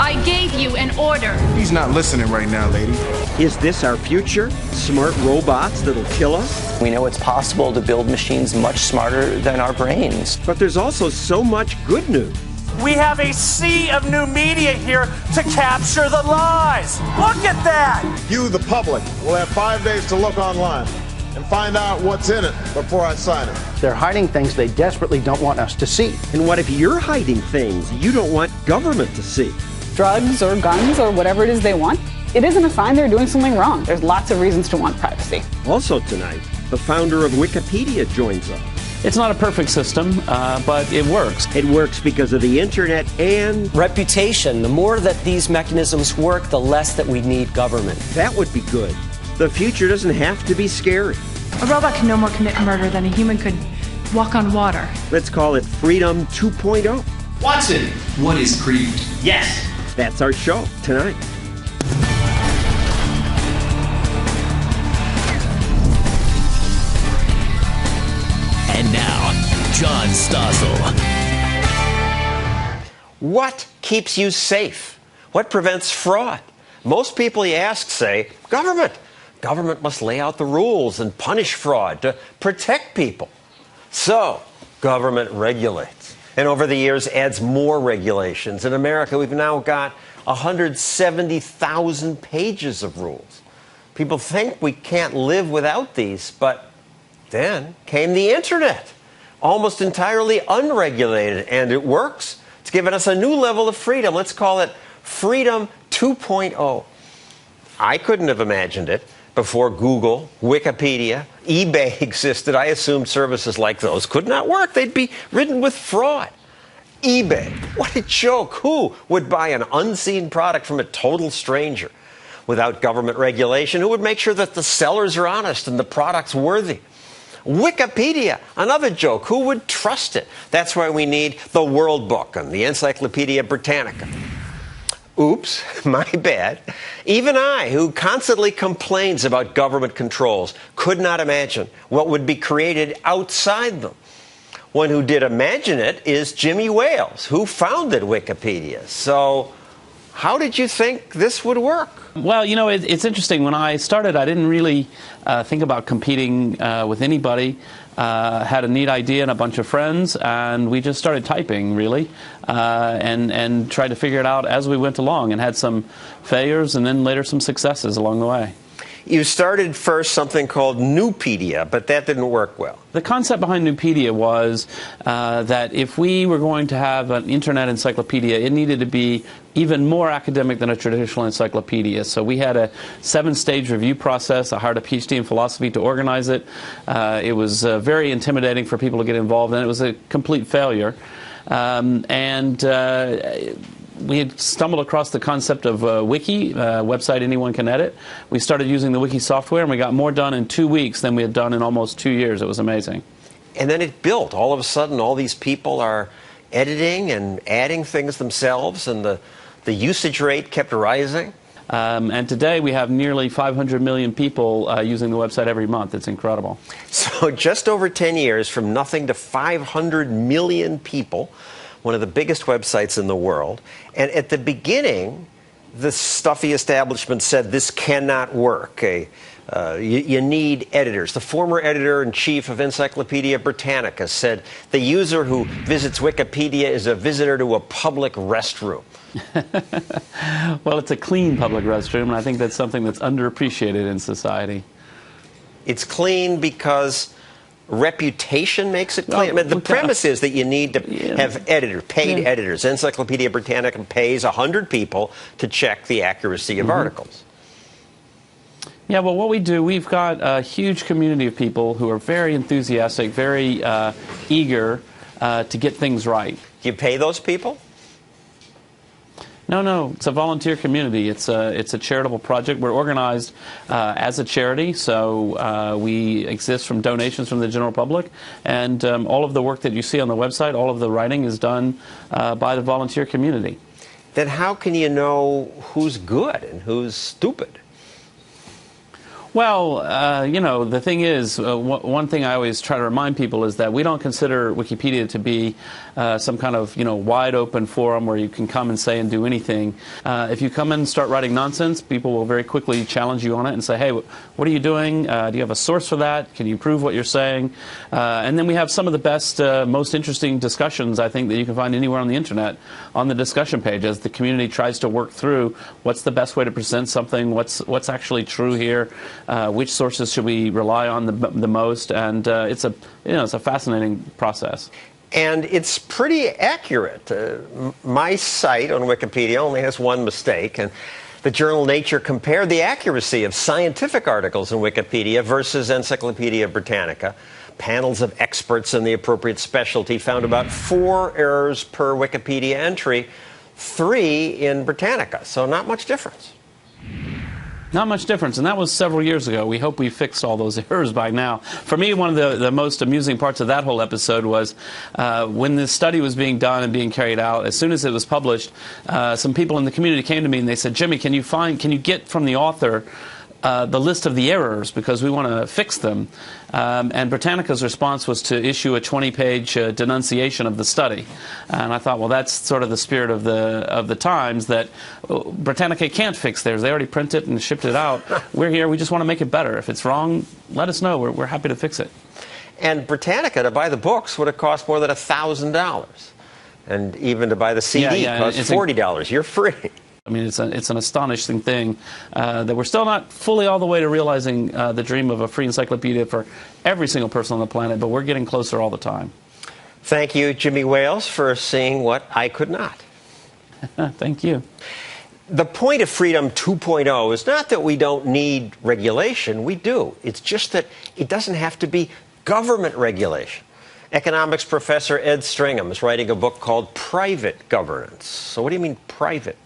I gave you an order. He's not listening right now, lady. Is this our future? Smart robots that'll kill us? We know it's possible to build machines much smarter than our brains. But there's also so much good news. We have a sea of new media here to capture the lies. Look at that! You, the public, will have 5 days to look online and find out what's in it before I sign it. They're hiding things they desperately don't want us to see. And what if you're hiding things you don't want government to see? Drugs or guns or whatever it is they want, it isn't a sign they're doing something wrong. There's lots of reasons to want privacy. Also tonight, the founder of Wikipedia joins us. It's not a perfect system, but it works. It works because of the internet and reputation. The more that these mechanisms work, the less that we need government. That would be good. The future doesn't have to be scary. A robot can no more commit murder than a human could walk on water. Let's call it Freedom 2.0. Watson, what is creed? Yes. That's our show tonight. And now, John Stossel. What keeps you safe? What prevents fraud? Most people you ask say, government. Government must lay out the rules and punish fraud to protect people. So, government regulates. And over the years adds more regulations. In America, we've now got 170,000 pages of rules. People think we can't live without these, but then came the internet, almost entirely unregulated, and it works. It's given us a new level of freedom. Let's call it Freedom 2.0. I couldn't have imagined it before Google, Wikipedia, eBay existed. I assumed services like those could not work. They'd be ridden with fraud. eBay, what a joke. Who would buy an unseen product from a total stranger? Without government regulation, who would make sure that the sellers are honest and the product's worthy? Wikipedia, another joke. Who would trust it? That's why we need the World Book and the Encyclopedia Britannica. Oops, my bad. Even I, who constantly complains about government controls, could not imagine what would be created outside them. One who did imagine it is Jimmy Wales, who founded Wikipedia. So, how did you think this would work? Well, you know, it's interesting. When I started, I didn't really think about competing with anybody. Had a neat idea and a bunch of friends, and we just started typing, really, and tried to figure it out as we went along, and had some failures and then later some successes along the way. You started first something called Newpedia, but that didn't work well. The concept behind Newpedia was that if we were going to have an internet encyclopedia, it needed to be even more academic than a traditional encyclopedia. So we had a 7-stage review process. I hired a PhD in philosophy to organize it. It was very intimidating for people to get involved, and it was a complete failure. We had stumbled across the concept of Wiki, a website anyone can edit. We started using the Wiki software, and we got more done in 2 weeks than we had done in almost 2 years. It was amazing. And then it built. All of a sudden, all these people are editing and adding things themselves, and the usage rate kept rising. And today we have nearly 500 million people using the website every month. It's incredible. So just over 10 years, from nothing to 500 million people, one of the biggest websites in the world. And at the beginning, the stuffy establishment said this cannot work. You need editors. The former editor-in-chief of Encyclopedia Britannica said the user who visits Wikipedia is a visitor to a public restroom. Well, it's a clean public restroom, and I think that's something that's underappreciated in society. It's clean because reputation makes it clean. Well, the premise is that you need to have paid editors. Encyclopedia Britannica pays 100 people to check the accuracy of articles. Yeah, well, what we do, we've got a huge community of people who are very enthusiastic, very eager to get things right. Do you pay those people? No, it's a volunteer community. It's a charitable project. We're organized as a charity, so we exist from donations from the general public, and all of the work that you see on the website, all of the writing is done by the volunteer community. Then how can you know who's good and who's stupid? Well, you know, the thing is, one thing I always try to remind people is that we don't consider Wikipedia to be some kind of, you know, wide open forum where you can come and say and do anything. If you come in and start writing nonsense, people will very quickly challenge you on it and say, hey, what are you doing? Do you have a source for that? Can you prove what you're saying? And then we have some of the best, most interesting discussions, I think, that you can find anywhere on the internet on the discussion page as the community tries to work through what's the best way to present something, what's actually true here. Which sources should we rely on the most? And it's a fascinating process. And it's pretty accurate. My site on Wikipedia only has one mistake, and the journal Nature compared the accuracy of scientific articles in Wikipedia versus Encyclopedia Britannica. Panels of experts in the appropriate specialty found about 4 errors per Wikipedia entry, 3 in Britannica, so not much difference. Not much difference, and that was several years ago. We hope we fixed all those errors by now. For me, one of the most amusing parts of that whole episode was when this study was being done and being carried out. As soon as it was published, some people in the community came to me and they said, Jimmy, can you get from the author the list of the errors, because we want to fix them. And Britannica's response was to issue a 20-page denunciation of the study. And I thought, well, that's sort of the spirit of the times, that Britannica can't fix theirs. They already printed it and shipped it out. We're here. We just want to make it better. If it's wrong, let us know. We're happy to fix it. And Britannica, to buy the books, would have cost more than $1,000. And even to buy the CD cost $40. You're free. I mean, it's an astonishing thing that we're still not fully all the way to realizing the dream of a free encyclopedia for every single person on the planet, but we're getting closer all the time. Thank you, Jimmy Wales, for seeing what I could not. Thank you. The point of Freedom 2.0 is not that we don't need regulation. We do. It's just that it doesn't have to be government regulation. Economics professor Ed Stringham is writing a book called Private Governance. So what do you mean private?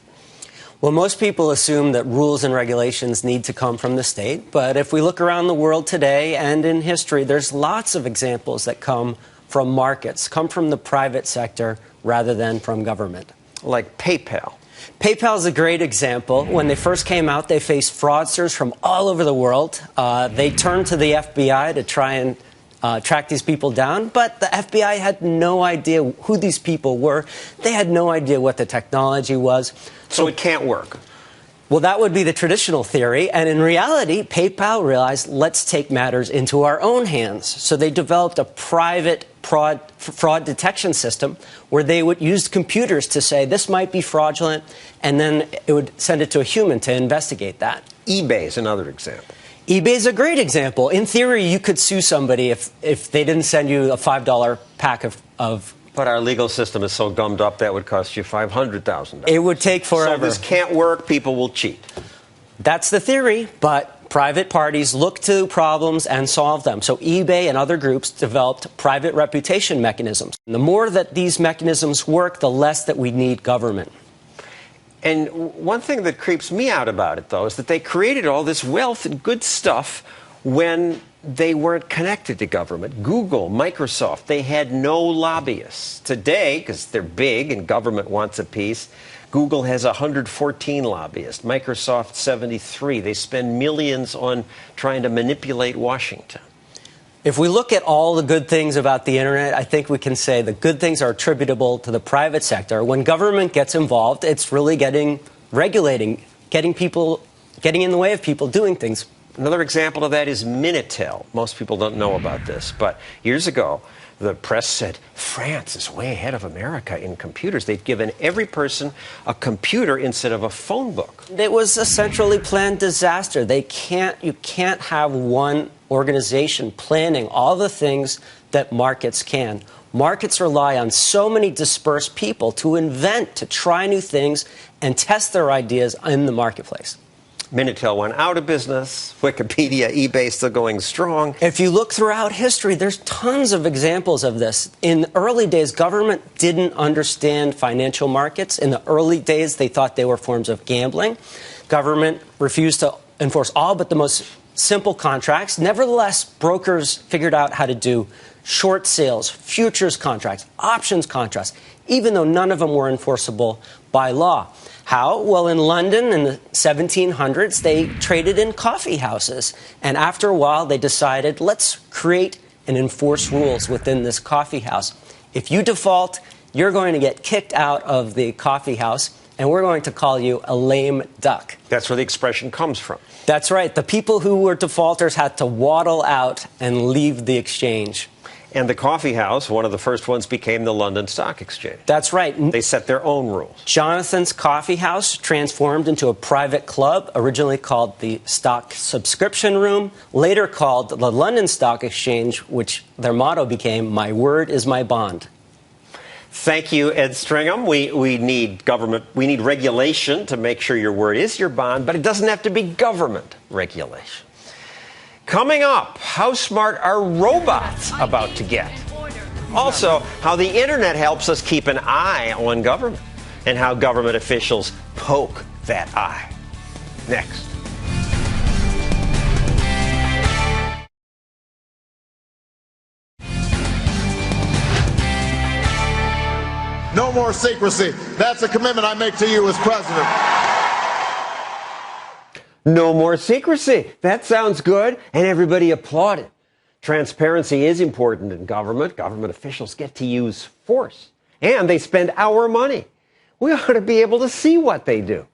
Well, most people assume that rules and regulations need to come from the state, but if we look around the world today and in history, there's lots of examples that come from markets, come from the private sector rather than from government. Like PayPal. PayPal is a great example. When they first came out, they faced fraudsters from all over the world. They turned to the FBI to try and track these people down, but the FBI had no idea who these people were. They had no idea what the technology was. So it can't work. Well, that would be the traditional theory, and in reality, PayPal realized, let's take matters into our own hands. So they developed a private fraud detection system where they would use computers to say this might be fraudulent, and then it would send it to a human to investigate that. eBay is another example. eBay is a great example. In theory, you could sue somebody if they didn't send you a $5 pack of But our legal system is so gummed up that would cost you $500,000. It would take forever. So this can't work. People will cheat. That's the theory, but private parties look to problems and solve them. So eBay and other groups developed private reputation mechanisms. And the more that these mechanisms work, the less that we need government. And one thing that creeps me out about it, though, is that they created all this wealth and good stuff when they weren't connected to government. Google, Microsoft, they had no lobbyists. Today, because they're big and government wants a piece, Google has 114 lobbyists, Microsoft 73. They spend millions on trying to manipulate Washington. If we look at all the good things about the internet, I think we can say the good things are attributable to the private sector. When government gets involved, it's really getting in the way of people doing things. Another example of that is Minitel. Most people don't know about this, but years ago, the press said France is way ahead of America in computers. They've given every person a computer instead of a phone book. It was a centrally planned disaster. You can't have one organization planning all the things that markets can. Markets rely on so many dispersed people to invent, to try new things, and test their ideas in the marketplace. Minitel went out of business. Wikipedia, eBay still going strong. If you look throughout history, there's tons of examples of this. In the early days, government didn't understand financial markets. In the early days, they thought they were forms of gambling. Government refused to enforce all but the most simple contracts. Nevertheless, brokers figured out how to do short sales, futures contracts, options contracts. Even though none of them were enforceable, by law. How? Well, in London in the 1700s, they traded in coffee houses. And after a while, they decided, let's create and enforce rules within this coffee house. If you default, you're going to get kicked out of the coffee house, and we're going to call you a lame duck. That's where the expression comes from. That's right. The people who were defaulters had to waddle out and leave the exchange. And the coffee house, one of the first ones, became the London Stock Exchange. That's right. They set their own rules. Jonathan's Coffee House transformed into a private club, originally called the Stock Subscription Room, later called the London Stock Exchange, which their motto became, "My word is my bond." Thank you, Ed Stringham. We need government, we need regulation to make sure your word is your bond, but it doesn't have to be government regulation. Coming up, how smart are robots about to get? Also, how the internet helps us keep an eye on government, and how government officials poke that eye. Next. No more secrecy. That's a commitment I make to you as president. No more secrecy. That sounds good, and everybody applauded. Transparency is important in government. Government officials get to use force, and they spend our money. We ought to be able to see what they do.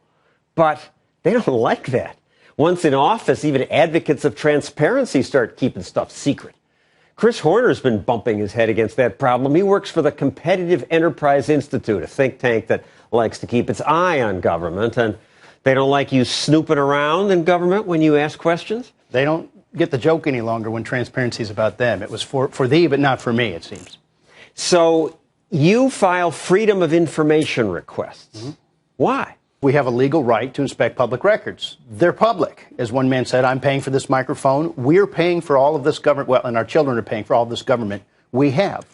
But they don't like that. Once in office, even advocates of transparency start keeping stuff secret. Chris Horner's been bumping his head against that problem. He works for the Competitive Enterprise Institute, a think tank that likes to keep its eye on government, and they don't like you snooping around in government when you ask questions? They don't get the joke any longer when transparency is about them. It was for thee, but not for me, it seems. So you file freedom of information requests. Mm-hmm. Why? We have a legal right to inspect public records. They're public. As one man said, I'm paying for this microphone. We're paying for all of this government. Well, and our children are paying for all of this government we have.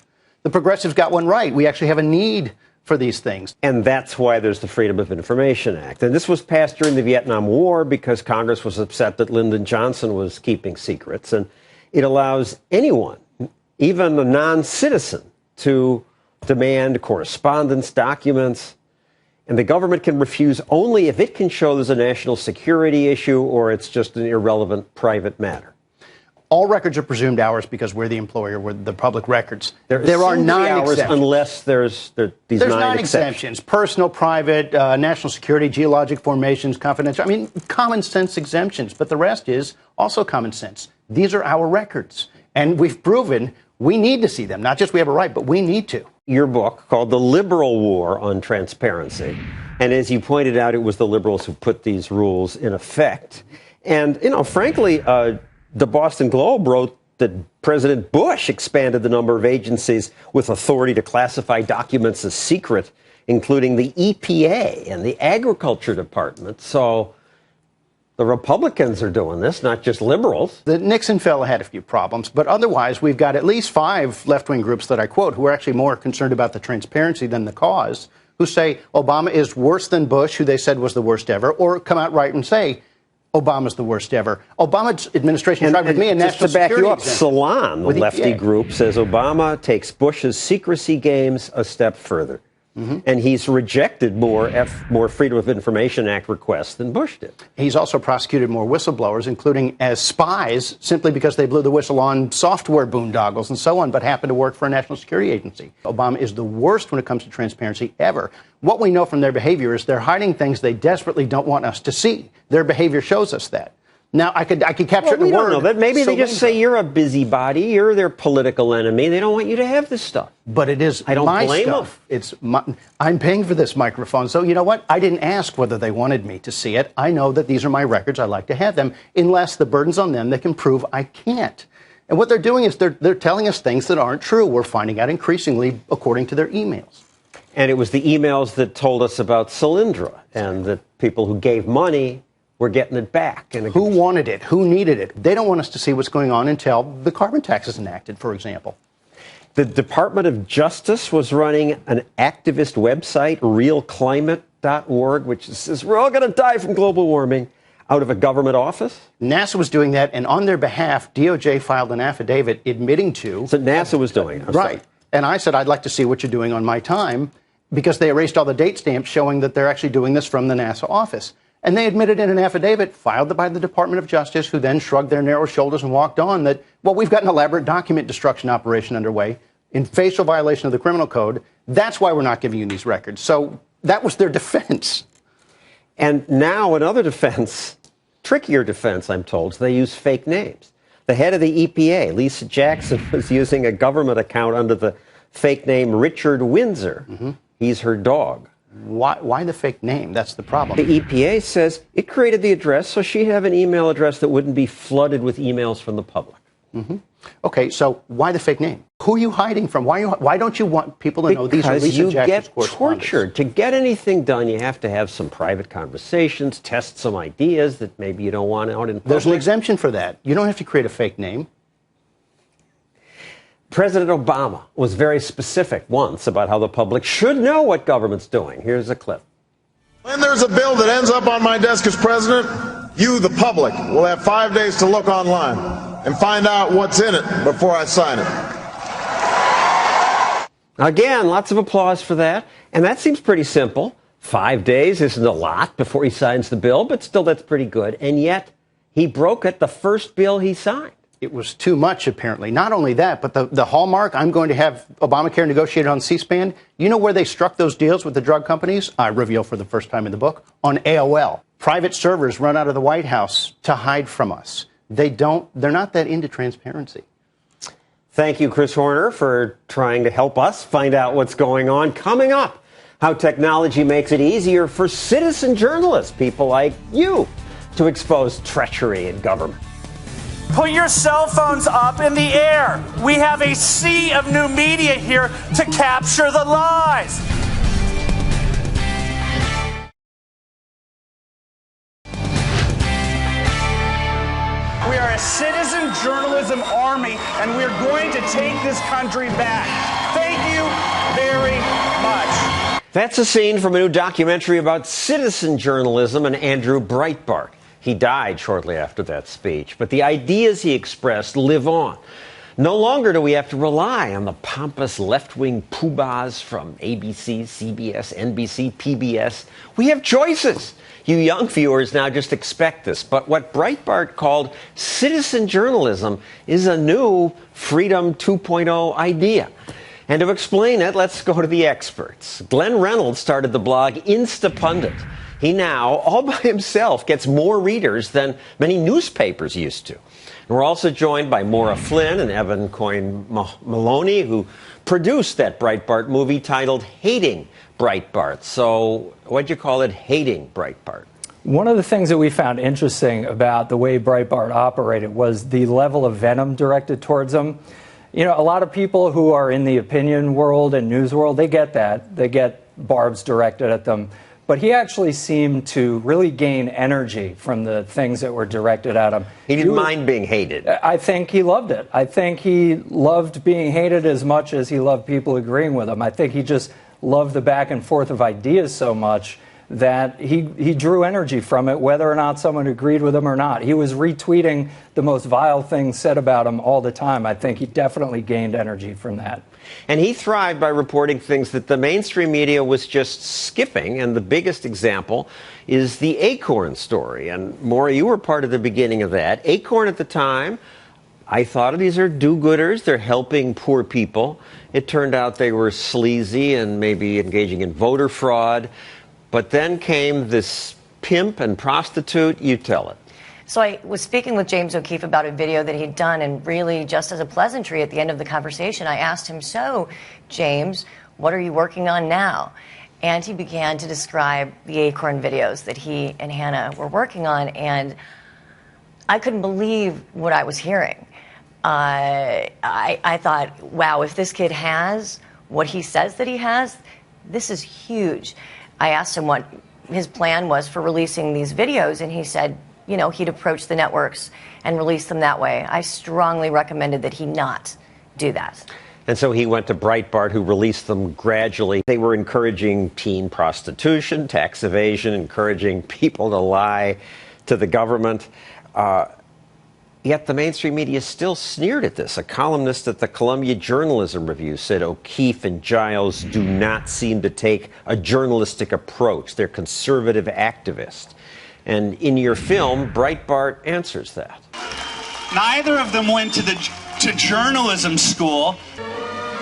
The progressives got one right. We actually have a need for these things. And that's why there's the Freedom of Information Act. And this was passed during the Vietnam War because Congress was upset that Lyndon Johnson was keeping secrets. And it allows anyone, even a non-citizen, to demand correspondence, documents. And the government can refuse only if it can show there's a national security issue or it's just an irrelevant private matter. All records are presumed ours because we're the employer, we're the public records. There are non-exemptions. Unless there's these non-exemptions. Personal, private, national security, geologic formations, confidential. I mean, common sense exemptions. But the rest is also common sense. These are our records. And we've proven we need to see them. Not just we have a right, but we need to. Your book called The Liberal War on Transparency. And as you pointed out, it was the liberals who put these rules in effect. And, frankly, the Boston Globe wrote that President Bush expanded the number of agencies with authority to classify documents as secret, including the EPA and the Agriculture Department. So the Republicans are doing this, not just liberals. The Nixon fellow had a few problems, but otherwise we've got at least 5 left-wing groups that I quote who are actually more concerned about the transparency than the cause, who say Obama is worse than Bush, who they said was the worst ever, or come out right and say Obama's the worst ever. Obama's administration tried with me a national security. Just to back you up, Salon, the lefty group, says Obama takes Bush's secrecy games a step further. Mm-hmm. And he's rejected more Freedom of Information Act requests than Bush did. He's also prosecuted more whistleblowers, including as spies, simply because they blew the whistle on software boondoggles and so on, but happened to work for a national security agency. Obama is the worst when it comes to transparency ever. What we know from their behavior is they're hiding things they desperately don't want us to see. Their behavior shows us that. Now, I could capture it in a word. Don't know that. Maybe they just say you're a busybody, you're their political enemy. They don't want you to have this stuff. But it is I don't my blame stuff. I'm paying for this microphone. So you know what? I didn't ask whether they wanted me to see it. I know that these are my records. I like to have them, unless the burden's on them. They can prove I can't. And what they're doing is they're telling us things that aren't true. We're finding out increasingly according to their emails. And it was the emails that told us about Solyndra and the people who gave money were getting it back. And who wanted it? Who needed it? They don't want us to see what's going on until the carbon tax is enacted, for example. The Department of Justice was running an activist website, realclimate.org, which says we're all going to die from global warming, out of a government office. NASA was doing that, and on their behalf, DOJ filed an affidavit admitting to. So NASA was doing it. Right. And I said, I'd like to see what you're doing on my time. because they erased all the date stamps showing that they're actually doing this from the NASA office. And they admitted in an affidavit filed by the Department of Justice, who then shrugged their narrow shoulders and walked on, that, well, we've got an elaborate document destruction operation underway in facial violation of the criminal code. That's why we're not giving you these records. So that was their defense. And now another defense, trickier defense, I'm told, they use fake names. The head of the EPA, Lisa Jackson, was using a government account under the fake name Richard Windsor. Mm-hmm. He's her dog. Why the fake name? That's the problem. The EPA says it created the address so she'd have an email address that wouldn't be flooded with emails from the public. Mm-hmm. Okay, so why the fake name? Who are you hiding from? Why don't you want people to know these are Lisa Jackson's correspondents? Because you get tortured. To get anything done, you have to have some private conversations, test some ideas that maybe you don't want out in public. There's an exemption for that. You don't have to create a fake name. President Obama was very specific once about how the public should know what government's doing. Here's a clip. When there's a bill that ends up on my desk as president, you, the public, will have 5 days to look online and find out what's in it before I sign it. Again, lots of applause for that. And that seems pretty simple. 5 days isn't a lot before he signs the bill, but still that's pretty good. And yet he broke it the first bill he signed. It was too much, apparently. Not only that, but the hallmark, I'm going to have Obamacare negotiated on C-SPAN. You know where they struck those deals with the drug companies? I reveal for the first time in the book. On AOL. Private servers run out of the White House to hide from us. They're not that into transparency. Thank you, Chris Horner, for trying to help us find out what's going on. Coming up, how technology makes it easier for citizen journalists, people like you, to expose treachery in government. Put your cell phones up in the air. We have a sea of new media here to capture the lies. We are a citizen journalism army, and we're going to take this country back. Thank you very much. That's a scene from a new documentary about citizen journalism and Andrew Breitbart. He died shortly after that speech, but the ideas he expressed live on. No longer do we have to rely on the pompous left-wing poobahs from ABC, CBS, NBC, PBS. We have choices. You young viewers now just expect this. But what Breitbart called citizen journalism is a new Freedom 2.0 idea. And to explain it, let's go to the experts. Glenn Reynolds started the blog Instapundit. He now, all by himself, gets more readers than many newspapers used to. And we're also joined by Maura Flynn and Evan Coyne Maloney, who produced that Breitbart movie titled Hating Breitbart. So what'd you call it, Hating Breitbart? One of the things that we found interesting about the way Breitbart operated was the level of venom directed towards them. You know, a lot of people who are in the opinion world and news world, they get that. They get barbs directed at them. But he actually seemed to really gain energy from the things that were directed at him. He didn't mind being hated. I think he loved it. I think he loved being hated as much as he loved people agreeing with him. I think he just loved the back and forth of ideas so much that he drew energy from it, whether or not someone agreed with him or not. He was retweeting the most vile things said about him all the time. I think he definitely gained energy from that. And he thrived by reporting things that the mainstream media was just skipping. And the biggest example is the Acorn story. And Maura, you were part of the beginning of that. Acorn at the time, I thought these are do-gooders. They're helping poor people. It turned out they were sleazy and maybe engaging in voter fraud. But then came this pimp and prostitute. You tell it. So I was speaking with James O'Keefe about a video that he'd done, and really just as a pleasantry at the end of the conversation, I asked him, so, James, what are you working on now? And he began to describe the Acorn videos that he and Hannah were working on, and I couldn't believe what I was hearing. I thought, wow, if this kid has what he says that he has, this is huge. I asked him what his plan was for releasing these videos, and he said, you know, he'd approach the networks and release them that way. I strongly recommended that he not do that. And so he went to Breitbart, who released them gradually. They were encouraging teen prostitution, tax evasion, encouraging people to lie to the government. Yet the mainstream media still sneered at this. A columnist at the Columbia Journalism Review said O'Keefe and Giles do not seem to take a journalistic approach. They're conservative activists. And in your film, Breitbart answers that. Neither of them went to journalism school,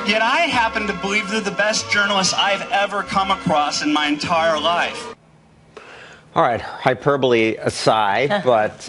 yet I happen to believe they're the best journalists I've ever come across in my entire life. All right, hyperbole aside, but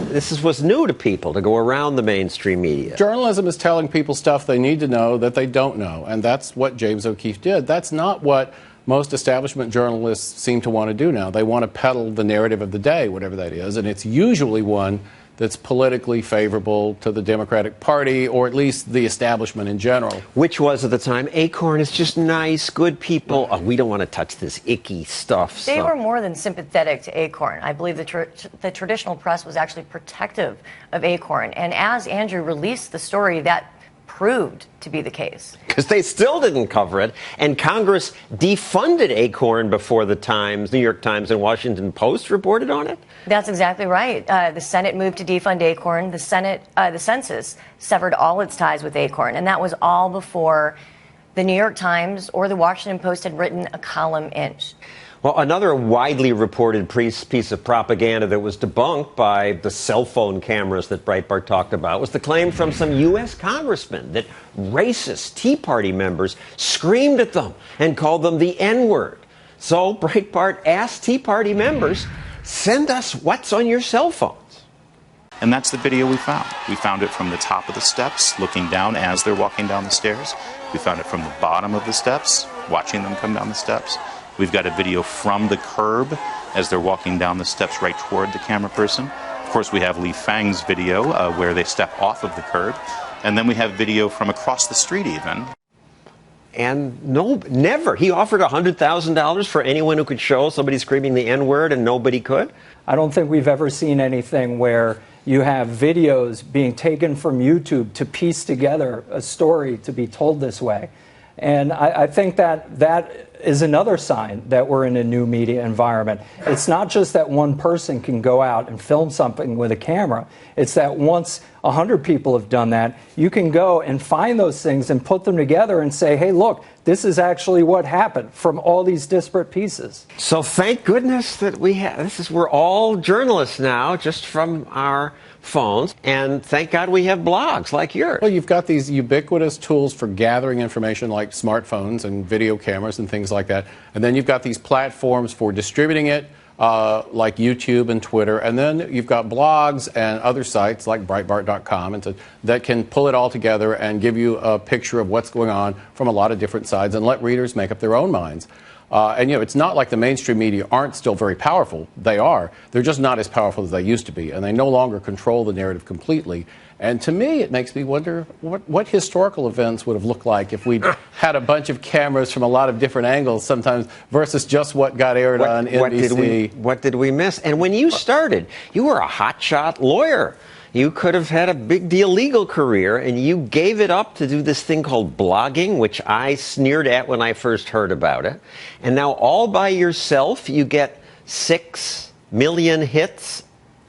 this was new to people, to go around the mainstream media. Journalism is telling people stuff they need to know that they don't know, and that's what James O'Keefe did. That's not what most establishment journalists seem to want to do now. They want to peddle the narrative of the day, whatever that is, and it's usually one that's politically favorable to the Democratic Party, or at least the establishment in general. Which was at the time, Acorn is just nice, good people. Oh, we don't want to touch this icky stuff. They were more than sympathetic to Acorn. I believe the traditional press was actually protective of Acorn. And as Andrew released the story, that proved to be the case. Because they still didn't cover it, and Congress defunded Acorn before the Times, New York Times, and Washington Post reported on it? That's exactly right. The Senate moved to defund Acorn. The census severed all its ties with Acorn, and that was all before the New York Times or the Washington Post had written a column inch. Well, another widely reported piece of propaganda that was debunked by the cell phone cameras that Breitbart talked about was the claim from some U.S. congressmen that racist Tea Party members screamed at them and called them the N-word. So Breitbart asked Tea Party members, send us what's on your cell phones. And that's the video we found. We found it from the top of the steps, looking down as they're walking down the stairs. We found it from the bottom of the steps, watching them come down the steps. We've got a video from the curb as they're walking down the steps right toward the camera person. Of course, we have Lee Fang's video where they step off of the curb. And then we have video from across the street even. And never. He offered $100,000 for anyone who could show somebody screaming the N-word, and nobody could? I don't think we've ever seen anything where you have videos being taken from YouTube to piece together a story to be told this way. And I think that is another sign that we're in a new media environment. It's not just that one person can go out and film something with a camera. It's that once 100 people have done that, you can go and find those things and put them together and say, hey, look, this is actually what happened from all these disparate pieces. So thank goodness that we're all journalists now, just from our phones, and thank God we have blogs like yours. Well, you've got these ubiquitous tools for gathering information like smartphones and video cameras and things like that, and then you've got these platforms for distributing it like YouTube and Twitter, and then you've got blogs and other sites like Breitbart.com and that can pull it all together and give you a picture of what's going on from a lot of different sides and let readers make up their own minds. And, it's not like the mainstream media aren't still very powerful. They are. They're just not as powerful as they used to be, and they no longer control the narrative completely. And to me, it makes me wonder what historical events would have looked like if we'd had a bunch of cameras from a lot of different angles sometimes versus just what got aired on NBC. What did we miss? And when you started, you were a hotshot lawyer. You could have had a big deal legal career, and you gave it up to do this thing called blogging, which I sneered at when I first heard about it. And now all by yourself, you get 6 million hits.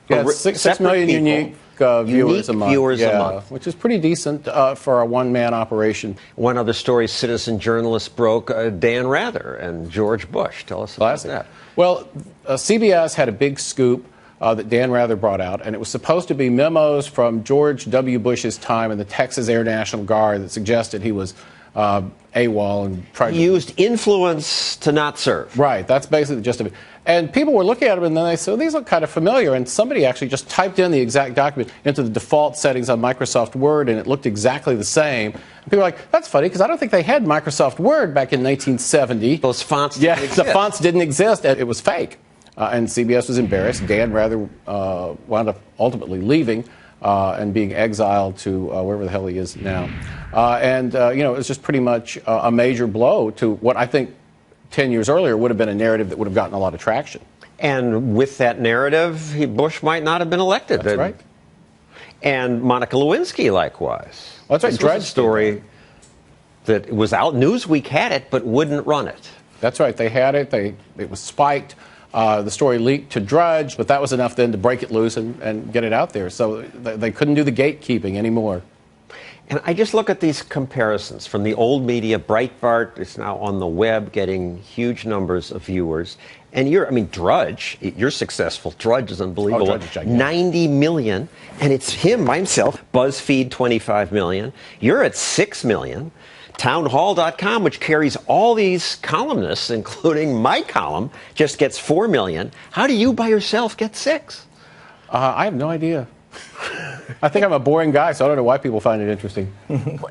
Yeah, 6 million unique viewers a month. Which is pretty decent for a one-man operation. One other story citizen journalists broke, Dan Rather and George Bush. Tell us about that. Well, CBS had a big scoop that Dan Rather brought out, and it was supposed to be memos from George W. Bush's time in the Texas Air National Guard that suggested he was AWOL and tried to used influence to not serve. Right, that's basically the gist of it. And people were looking at them, and then they said, well, these look kind of familiar. And somebody actually just typed in the exact document into the default settings on Microsoft Word, and it looked exactly the same. And people were like, that's funny, because I don't think they had Microsoft Word back in 1970. Those fonts didn't exist. The fonts didn't exist, and it was fake. And CBS was embarrassed. Dan Rather wound up ultimately leaving and being exiled to wherever the hell he is now. It was just pretty much a major blow to what I think 10 years earlier would have been a narrative that would have gotten a lot of traction. And with that narrative, Bush might not have been elected. That's right. And Monica Lewinsky, likewise. Well, that's right. This was a story that was out. Newsweek had it, but wouldn't run it. That's right. They had it. It was spiked. The story leaked to Drudge, but that was enough then to break it loose and get it out there. So they couldn't do the gatekeeping anymore. And I just look at these comparisons from the old media. Breitbart is now on the web getting huge numbers of viewers. And Drudge, you're successful. Drudge is unbelievable. Drudge is gigantic. 90 million. And it's him by himself. BuzzFeed, 25 million. You're at 6 million. Townhall.com, which carries all these columnists, including my column, just gets 4 million. How do you by yourself get 6? I have no idea. I think I'm a boring guy, so I don't know why people find it interesting.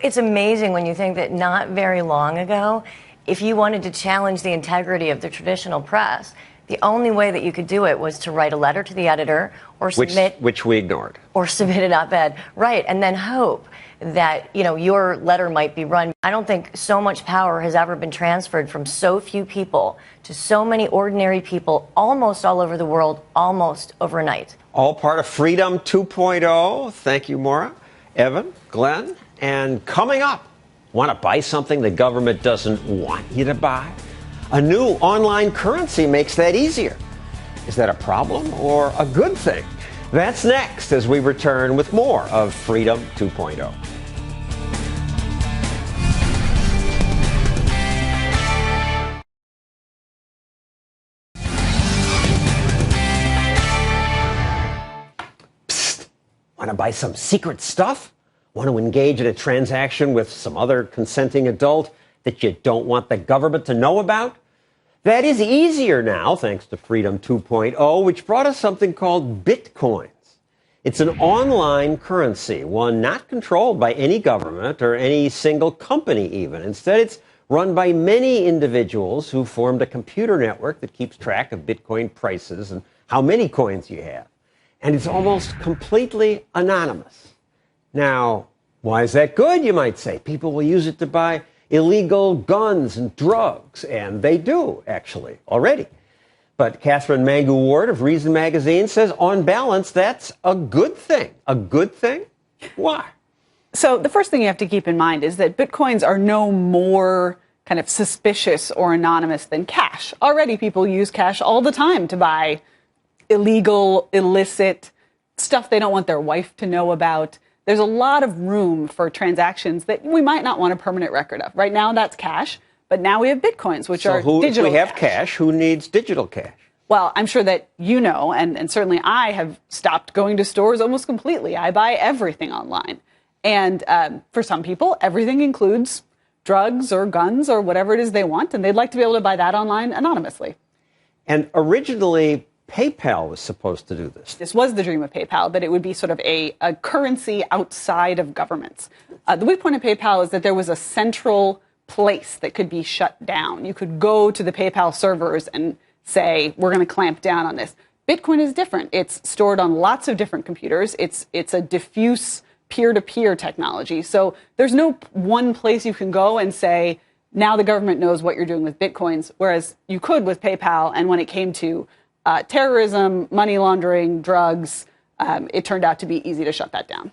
It's amazing when you think that not very long ago, if you wanted to challenge the integrity of the traditional press, the only way that you could do it was to write a letter to the editor or submit... Which we ignored. Or submit an op-ed. Right, and then hope that, your letter might be run. I don't think so much power has ever been transferred from so few people to so many ordinary people almost all over the world, almost overnight. All part of Freedom 2.0. Thank you, Maura, Evan, Glenn. And coming up, want to buy something the government doesn't want you to buy? A new online currency makes that easier. Is that a problem or a good thing? That's next as we return with more of Freedom 2.0. Want to buy some secret stuff? Want to engage in a transaction with some other consenting adult that you don't want the government to know about? That is easier now, thanks to Freedom 2.0, which brought us something called Bitcoins. It's an online currency, one not controlled by any government or any single company even. Instead, it's run by many individuals who formed a computer network that keeps track of Bitcoin prices and how many coins you have. And it's almost completely anonymous. Now, why is that good, you might say? People will use it to buy illegal guns and drugs, and they do, actually, already. But Catherine Mangu-Ward of Reason Magazine says, on balance, that's a good thing. A good thing? Why? So the first thing you have to keep in mind is that Bitcoins are no more kind of suspicious or anonymous than cash. Already people use cash all the time to buy illegal, illicit stuff they don't want their wife to know about. There's a lot of room for transactions that we might not want a permanent record of. Right now, that's cash, but now we have Bitcoins, which are digital cash. If we have cash, who needs digital cash? Well, I'm sure that you know, and certainly I have stopped going to stores almost completely. I buy everything online. And for some people, everything includes drugs or guns or whatever it is they want, and they'd like to be able to buy that online anonymously. And originally, PayPal was supposed to do this. This was the dream of PayPal, that it would be sort of a currency outside of governments. The weak point of PayPal is that there was a central place that could be shut down. You could go to the PayPal servers and say, we're going to clamp down on this. Bitcoin is different. It's stored on lots of different computers. It's a diffuse peer-to-peer technology. So there's no one place you can go and say, now the government knows what you're doing with Bitcoins, whereas you could with PayPal. And when it came to terrorism, money laundering, drugs, it turned out to be easy to shut that down.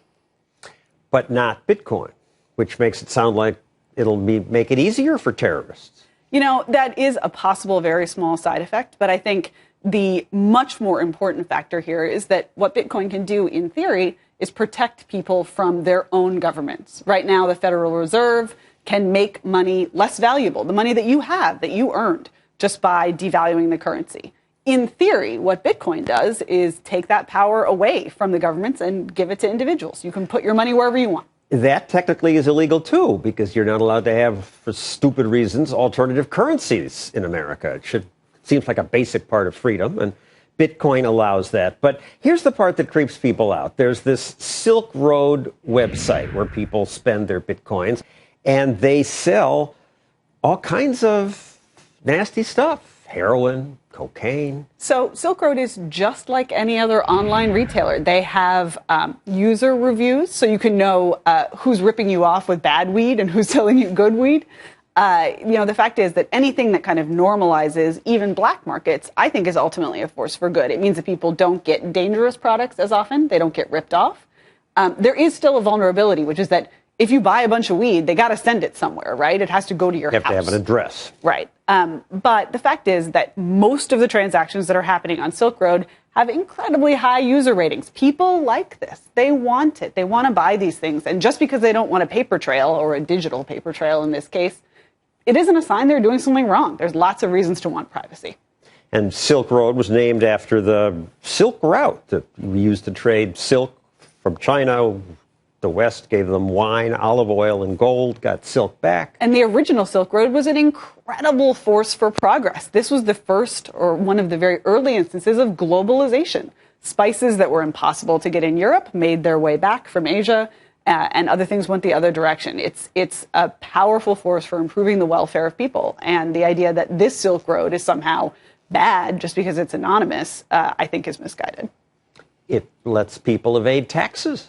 But not Bitcoin, which makes it sound like it'll make it easier for terrorists. You know, that is a possible very small side effect, but I think the much more important factor here is that what Bitcoin can do in theory is protect people from their own governments. Right now, the Federal Reserve can make money less valuable, the money that you have, that you earned, just by devaluing the currency. In theory, what Bitcoin does is take that power away from the governments and give it to individuals. You can put your money wherever you want. That technically is illegal, too, because you're not allowed to have, for stupid reasons, alternative currencies in America. Seems like a basic part of freedom, and Bitcoin allows that. But here's the part that creeps people out. There's this Silk Road website where people spend their Bitcoins, and they sell all kinds of nasty stuff. Heroin, cocaine. So Silk Road is just like any other online retailer. They have user reviews, so you can know who's ripping you off with bad weed and who's selling you good weed. The fact is that anything that kind of normalizes even black markets, I think, is ultimately a force for good. It means that people don't get dangerous products as often. They don't get ripped off. There is still a vulnerability, which is that if you buy a bunch of weed, they got to send it somewhere, right? It has to go to your house. You have to have an address. Right. But the fact is that most of the transactions that are happening on Silk Road have incredibly high user ratings. People like this. They want it. They want to buy these things. And just because they don't want a paper trail, or a digital paper trail in this case, it isn't a sign they're doing something wrong. There's lots of reasons to want privacy. And Silk Road was named after the Silk Route that we used to trade silk from China. The West gave them wine, olive oil, and gold, got silk back. And the original Silk Road was an incredible force for progress. This was the first, or one of the very early instances of globalization. Spices that were impossible to get in Europe made their way back from Asia, and other things went the other direction. It's a powerful force for improving the welfare of people. And the idea that this Silk Road is somehow bad just because it's anonymous, I think is misguided. It lets people evade taxes.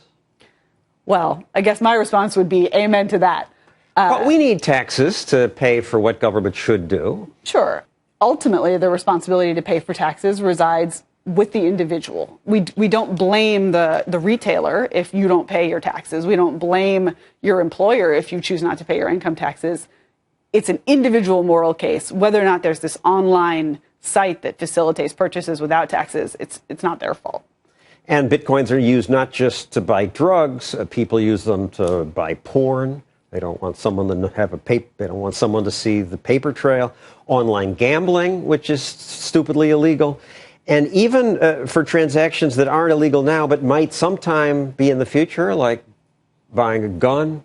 Well, I guess my response would be amen to that. But we need taxes to pay for what government should do. Sure. Ultimately, the responsibility to pay for taxes resides with the individual. We don't blame the retailer if you don't pay your taxes. We don't blame your employer if you choose not to pay your income taxes. It's an individual moral case. Whether or not there's this online site that facilitates purchases without taxes, it's not their fault. And bitcoins are used not just to buy drugs. People use them to buy porn. They don't want someone to have they don't want someone to see the paper trail. Online gambling, which is stupidly illegal. And even for transactions that aren't illegal now, but might sometime be in the future, like buying a gun.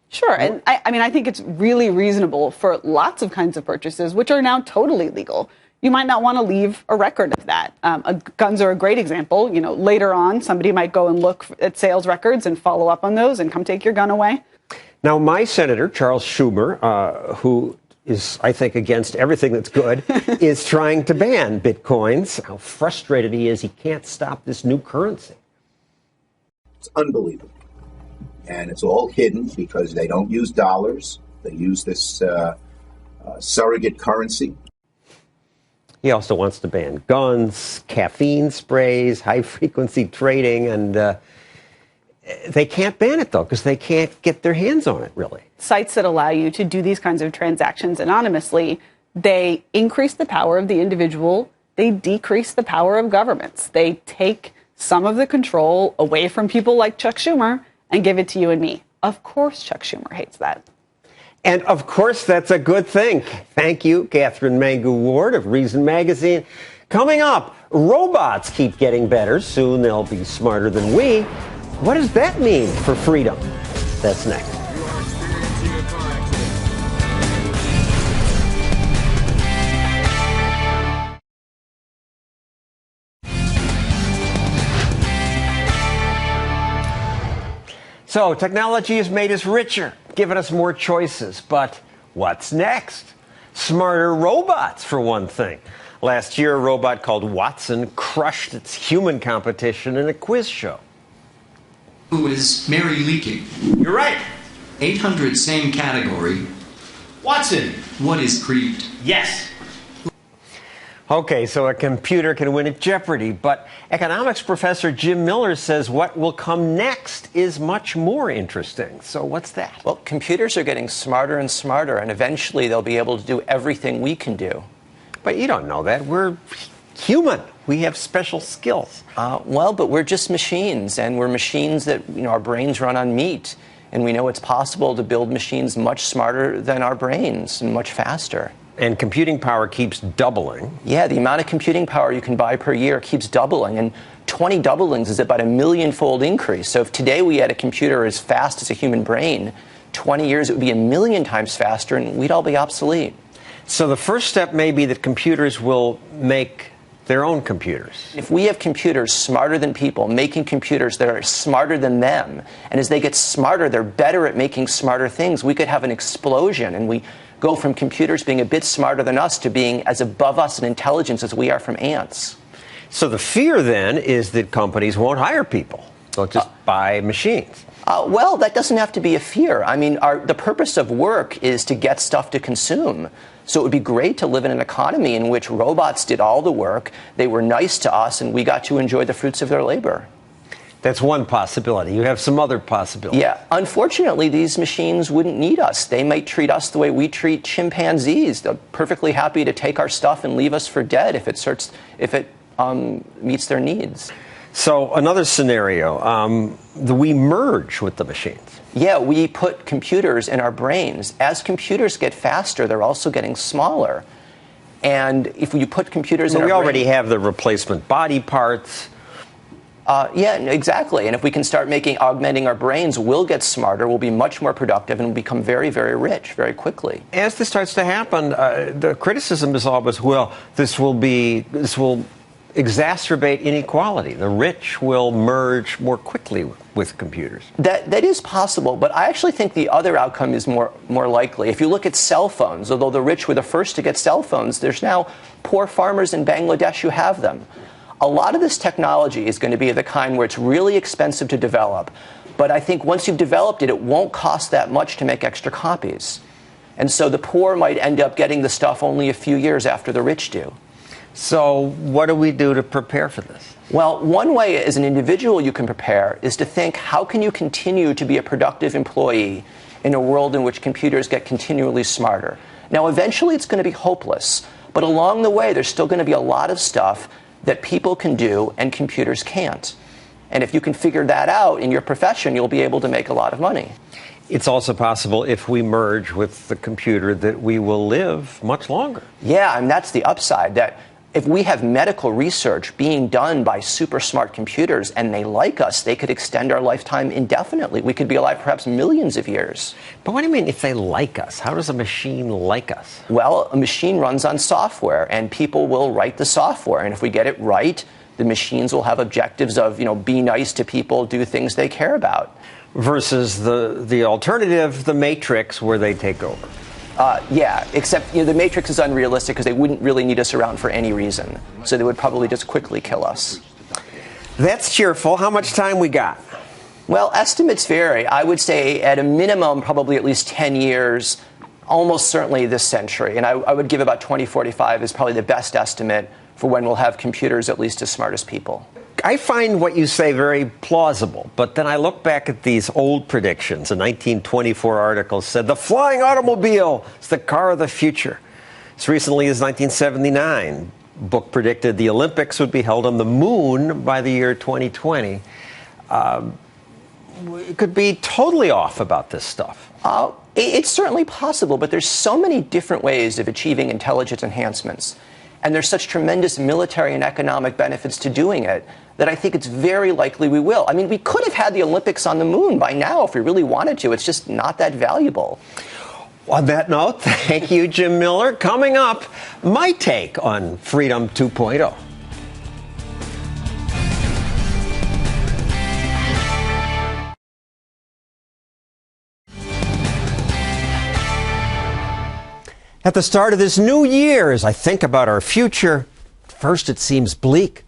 Sure. And I think it's really reasonable for lots of kinds of purchases, which are now totally legal. You might not want to leave a record of that. Guns are a great example. You know, later on, somebody might go and look at sales records and follow up on those and come take your gun away. Now, my senator, Charles Schumer, who is, I think, against everything that's good, is trying to ban bitcoins. How frustrated he is. He can't stop this new currency. It's unbelievable. And it's all hidden because they don't use dollars. They use this surrogate currency. He also wants to ban guns, caffeine sprays, high-frequency trading, and they can't ban it, though, because they can't get their hands on it, really. Sites that allow you to do these kinds of transactions anonymously, they increase the power of the individual, they decrease the power of governments. They take some of the control away from people like Chuck Schumer and give it to you and me. Of course Chuck Schumer hates that. And, of course, that's a good thing. Thank you, Catherine Mangu Ward of Reason Magazine. Coming up, robots keep getting better. Soon they'll be smarter than we. What does that mean for freedom? That's next. So, technology has made us richer, given us more choices. But what's next? Smarter robots, for one thing. Last year, a robot called Watson crushed its human competition in a quiz show. Who is Mary leaking? You're right. 800, same category. Watson. What is creeped? Yes. Okay, so a computer can win at Jeopardy, but economics professor Jim Miller says what will come next is much more interesting. So what's that? Well, computers are getting smarter and smarter, and eventually they'll be able to do everything we can do. But you don't know that. We're human. We have special skills. Well, but we're just machines, and we're machines that, our brains run on meat. And we know it's possible to build machines much smarter than our brains and much faster. And computing power keeps doubling. Yeah, the amount of computing power you can buy per year keeps doubling. And 20 doublings is about a million-fold increase. So if today we had a computer as fast as a human brain, 20 years it would be 1,000,000 times faster, and we'd all be obsolete. So the first step may be that computers will make their own computers. If we have computers smarter than people, making computers that are smarter than them, and as they get smarter, they're better at making smarter things, we could have an explosion, and we go from computers being a bit smarter than us to being as above us in intelligence as we are from ants. So the fear then is that companies won't hire people. They'll just buy machines. Well, that doesn't have to be a fear. I mean, the purpose of work is to get stuff to consume. So it would be great to live in an economy in which robots did all the work, they were nice to us, and we got to enjoy the fruits of their labor. That's one possibility. You have some other possibilities. Yeah. Unfortunately, these machines wouldn't need us. They might treat us the way we treat chimpanzees. They're perfectly happy to take our stuff and leave us for dead if it meets their needs. So another scenario, we merge with the machines. Yeah, we put computers in our brains. As computers get faster, they're also getting smaller. And if you put computers in our brains... We already have the replacement body parts. Yeah, exactly. And if we can start augmenting our brains, we'll get smarter, we'll be much more productive, and we'll become very, very rich very quickly. As this starts to happen, the criticism is always, well, this will exacerbate inequality. The rich will merge more quickly with computers. That is possible, but I actually think the other outcome is more likely. If you look at cell phones, although the rich were the first to get cell phones, there's now poor farmers in Bangladesh who have them. A lot of this technology is going to be of the kind where it's really expensive to develop, but I think once you've developed it, it won't cost that much to make extra copies. And so the poor might end up getting the stuff only a few years after the rich do. So what do we do to prepare for this? Well, one way as an individual you can prepare is to think, how can you continue to be a productive employee in a world in which computers get continually smarter? Now, eventually it's going to be hopeless, but along the way there's still going to be a lot of stuff that people can do and computers can't. And if you can figure that out in your profession, you'll be able to make a lot of money. It's also possible, if we merge with the computer, that we will live much longer. Yeah, and that's the upside, that if we have medical research being done by super smart computers and they like us, they could extend our lifetime indefinitely. We could be alive perhaps millions of years. But what do you mean if they like us? How does a machine like us? Well, a machine runs on software, and people will write the software. And if we get it right, the machines will have objectives of, be nice to people, do things they care about. Versus the alternative, the Matrix, where they take over. Yeah, except the Matrix is unrealistic because they wouldn't really need us around for any reason. So they would probably just quickly kill us. That's cheerful. How much time we got? Well, estimates vary. I would say at a minimum, probably at least 10 years, almost certainly this century. And I would give about 2045 is probably the best estimate for when we'll have computers at least as smart as people. I find what you say very plausible, but then I look back at these old predictions. A 1924 article said the flying automobile is the car of the future. As recently as 1979, book predicted the Olympics would be held on the moon by the year 2020. It could be totally off about this stuff. It's certainly possible, but there's so many different ways of achieving intelligence enhancements. And there's such tremendous military and economic benefits to doing it that I think it's very likely we will. I mean, we could have had the Olympics on the moon by now if we really wanted to. It's just not that valuable. On that note, thank you, Jim Miller. Coming up, my take on Freedom 2.0. At the start of this new year, as I think about our future, first it seems bleak.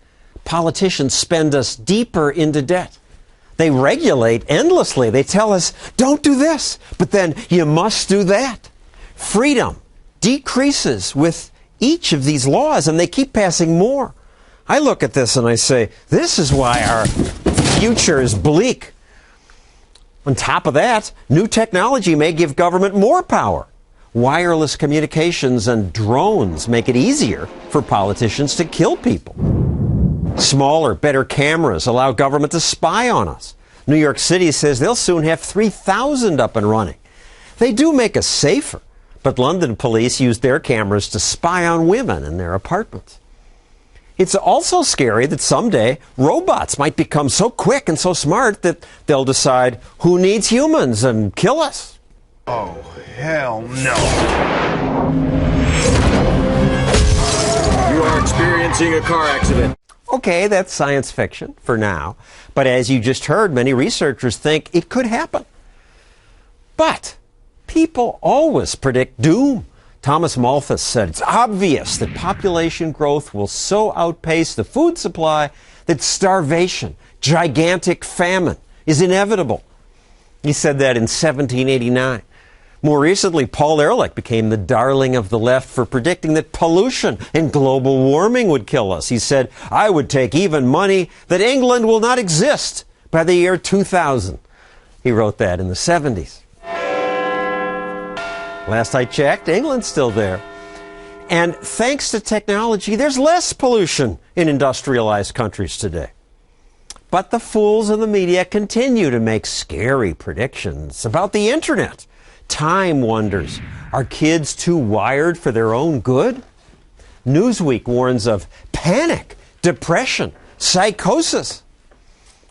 Politicians spend us deeper into debt. They regulate endlessly. They tell us, don't do this, but then you must do that. Freedom decreases with each of these laws, and they keep passing more. I look at this and I say, this is why our future is bleak. On top of that, new technology may give government more power. Wireless communications and drones make it easier for politicians to kill people. Smaller, better cameras allow government to spy on us. New York City says they'll soon have 3,000 up and running. They do make us safer, but London police use their cameras to spy on women in their apartments. It's also scary that someday robots might become so quick and so smart that they'll decide who needs humans and kill us. Oh, hell no. You are experiencing a car accident. Okay, that's science fiction for now. But as you just heard, many researchers think it could happen. But people always predict doom. Thomas Malthus said it's obvious that population growth will so outpace the food supply that starvation, gigantic famine, is inevitable. He said that in 1789. More recently, Paul Ehrlich became the darling of the left for predicting that pollution and global warming would kill us. He said, I would take even money that England will not exist, by the year 2000. He wrote that in the 70s. Last I checked, England's still there. And thanks to technology, there's less pollution in industrialized countries today. But the fools in the media continue to make scary predictions about the internet. Time wonders. Are kids too wired for their own good? Newsweek warns of panic, depression, psychosis.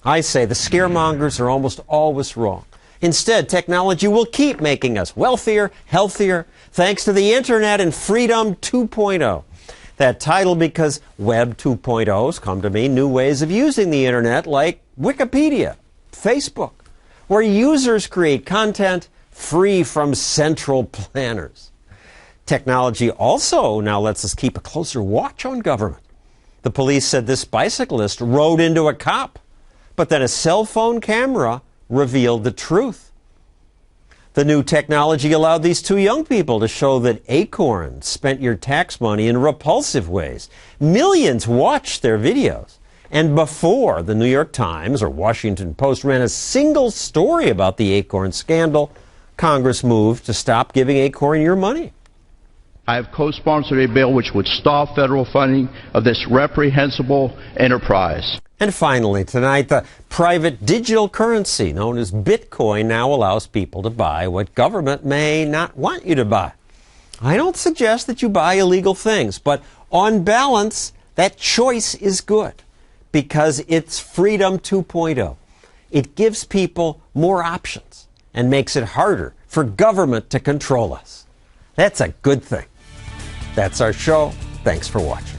I say the scaremongers are almost always wrong. Instead, technology will keep making us wealthier, healthier, thanks to the internet and Freedom 2.0. That title because Web 2.0's come to mean new ways of using the internet like Wikipedia, Facebook, where users create content free from central planners. Technology also now lets us keep a closer watch on government. The police said this bicyclist rode into a cop, but then a cell phone camera revealed the truth. The new technology allowed these two young people to show that Acorn spent your tax money in repulsive ways. Millions watched their videos. And before the New York Times or Washington Post ran a single story about the Acorn scandal, Congress moved to stop giving Acorn your money. I have co-sponsored a bill which would stop federal funding of this reprehensible enterprise. And finally, tonight, the private digital currency known as Bitcoin now allows people to buy what government may not want you to buy. I don't suggest that you buy illegal things, but on balance, that choice is good because it's Freedom 2.0. It gives people more options and makes it harder for government to control us. That's a good thing. That's our show. Thanks for watching.